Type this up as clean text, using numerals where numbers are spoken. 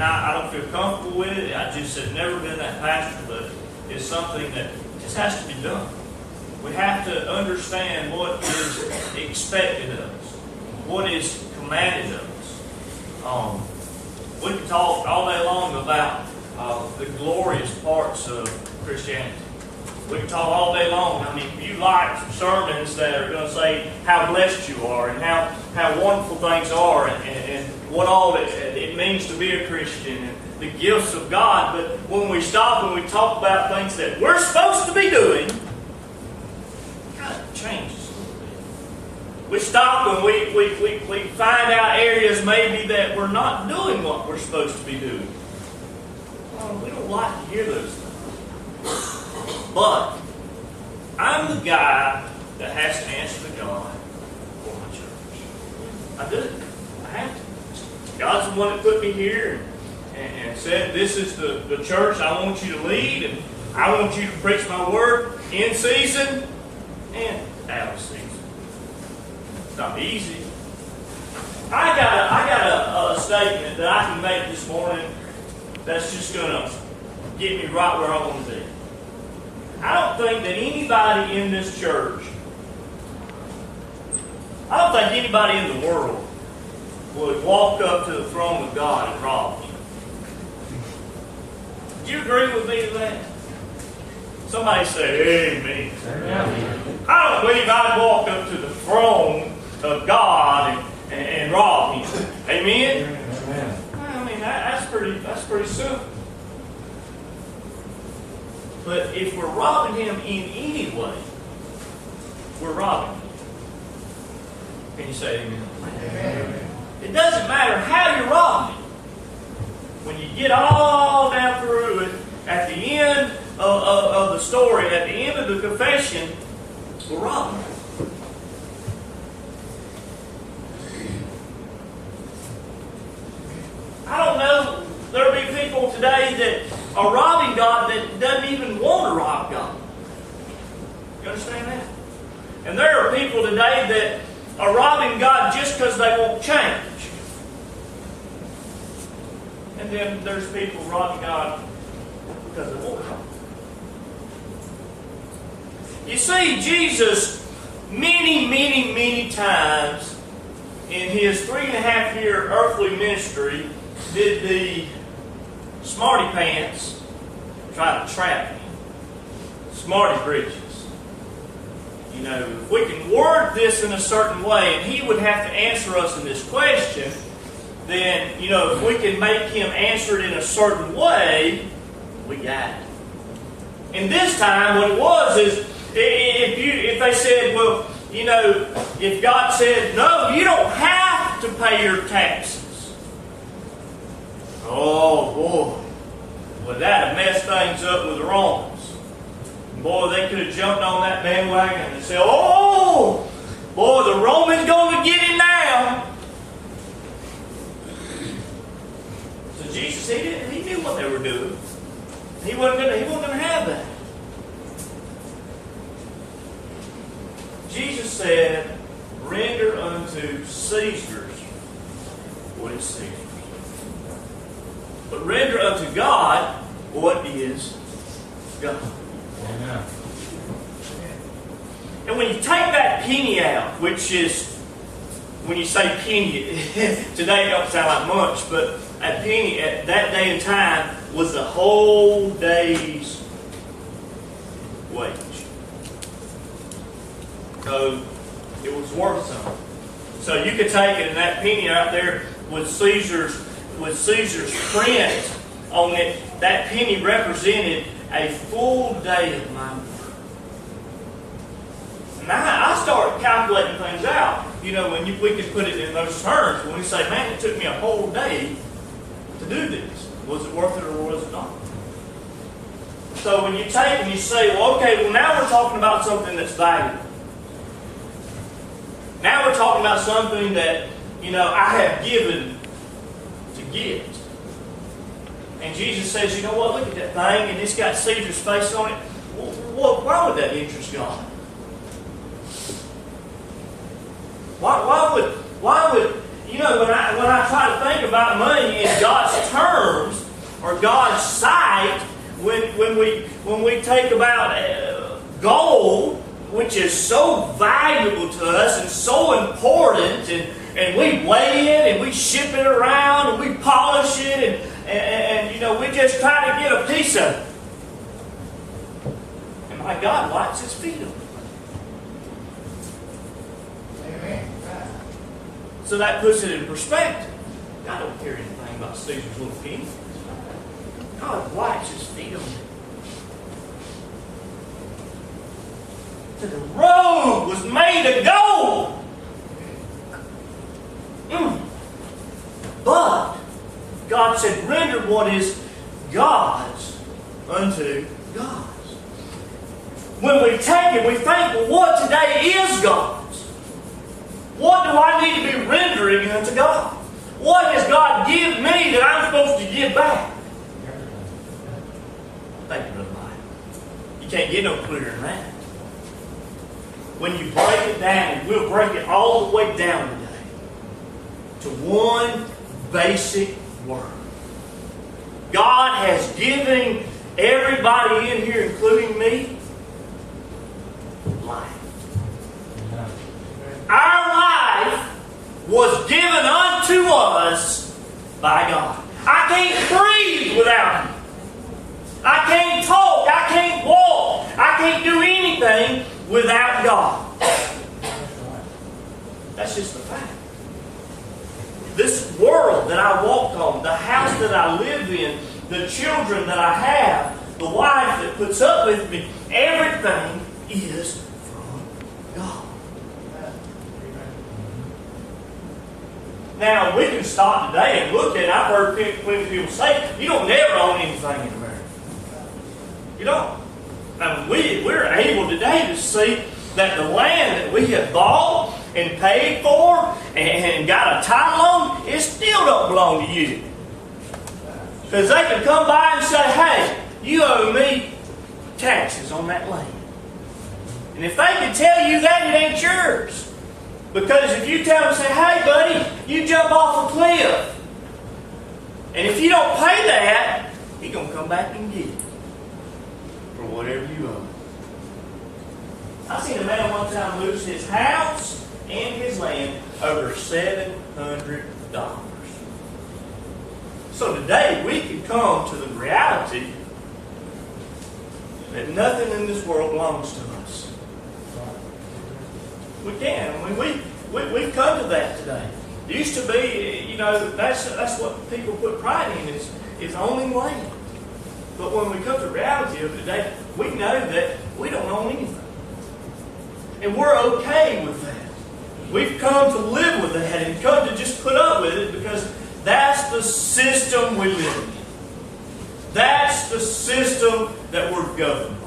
and I don't feel comfortable with it. I just have never been that pastor, but it's something that just has to be done. We have to understand what is expected of us, what is commanded of us. We can talk all day long about the glorious parts of Christianity. We can talk all day long. I mean, you like sermons that are going to say how blessed you are and how wonderful things are and what all it means to be a Christian and the gifts of God. But when we stop and we talk about things that we're supposed to be doing, it kind of changes a little bit. We stop and we find out areas maybe that we're not doing what we're supposed to be doing. We don't like to hear those things. But I'm the guy that has to answer to God for my church. I do. I have to. God's the one that put me here and said, this is the church I want you to lead, and I want you to preach my word in season and out of season. It's not easy. I got a statement that I can make this morning that's just going to get me right where I want to be. I don't think that anybody in this church, I don't think anybody in the world would walk up to the throne of God and rob you. Do you agree with me to that? Somebody say, amen. Amen. I don't believe I'd walk up to the throne of God and rob him. Amen? Amen. I mean, that's pretty simple. But if we're robbing him in any way, we're robbing him. Can you say amen? Amen? It doesn't matter how you're robbing him. When you get all down through it, at the end of the story, at the end of the confession, we're robbing him. I don't know. There'll be people today that are robbing God that doesn't even want to rob God. You understand that? And there are people today that are robbing God just because they won't change. And then there's people robbing God because they won't rob. You see, Jesus, many times in his 3.5-year earthly ministry, did the smarty pants try to trap him. Smarty britches. You know, if we can word this in a certain way, and he would have to answer us in this question, then, you know, if we can make him answer it in a certain way, we got it. And this time, what it was is, if they said, well, you know, if God said, no, you don't have to pay your taxes. Oh, boy. Well, that would mess things up with the Romans. Boy, they could have jumped on that bandwagon and said, oh, boy, the Romans going to get him now. So Jesus, he knew what they were doing. He wasn't going to have that. Jesus said, render unto Caesar's what is Caesar's. But render unto God what is God. Amen. And when you take that penny out, which is, when you say penny, today it don't sound like much, but a penny at that day and time was the whole day's wage. So it was worth something. So you could take it, and that penny out there with Caesar's print on it, that penny represented a full day of my work. And I started calculating things out. You know, when we could put it in those terms, when we say, man, it took me a whole day to do this. Was it worth it or was it not? So when you take and you say, well, okay, well, now we're talking about something that's valuable. Now we're talking about something that, you know, I have given to get. And Jesus says, you know what, look at that thing, and it's got Caesar's face on it. Well, why would that interest God? Why would you know, when I I try to think about money in God's terms or God's sight, when we take about gold, which is so valuable to us and so important, and we weigh it and we ship it around and we polish it and you know, we just try to get a piece of it. And my God wipes His feet on it. So that puts it in perspective. God don't care anything about Caesar's little penny. God wipes His feet on it. So the road was made of gold. But God said, render what is God's unto God's. When we take it, we think, well, what today is God's? What do I need to be rendering unto God? What has God given me that I'm supposed to give back? Thank you, Brother Mike. You can't get no clearer than that. When you break it down, and we'll break it all the way down today to one basic word. God has given everybody in here, including me, life. Our life was given unto us by God. I can't breathe without Him. I can't talk. I can't walk. I can't do anything without God. That's just a fact. This world that I walk on, the house that I live in, the children that I have, the wife that puts up with me, everything is from God. Now, we can stop today and look at it. I've heard plenty of people say, you don't never own anything in America. You don't. Now, we're able today to see that the land that we have bought and paid for and got a title on, it still don't belong to you. Because they can come by and say, hey, you owe me taxes on that land. And if they can tell you that, it ain't yours. Because if you tell them, say, hey, buddy, you jump off a cliff. And if you don't pay that, he's going to come back and get it for whatever you owe. I seen a man one time lose his house and his land over $700. So today we can come to the reality that nothing in this world belongs to us. We can. I mean, we've come to that today. It used to be, you know, that's what people put pride in is owning land. But when we come to the reality of today, we know that we don't own anything. And we're okay with that. We've come to live with that and come to just put up with it because that's the system we live in. That's the system that we're governed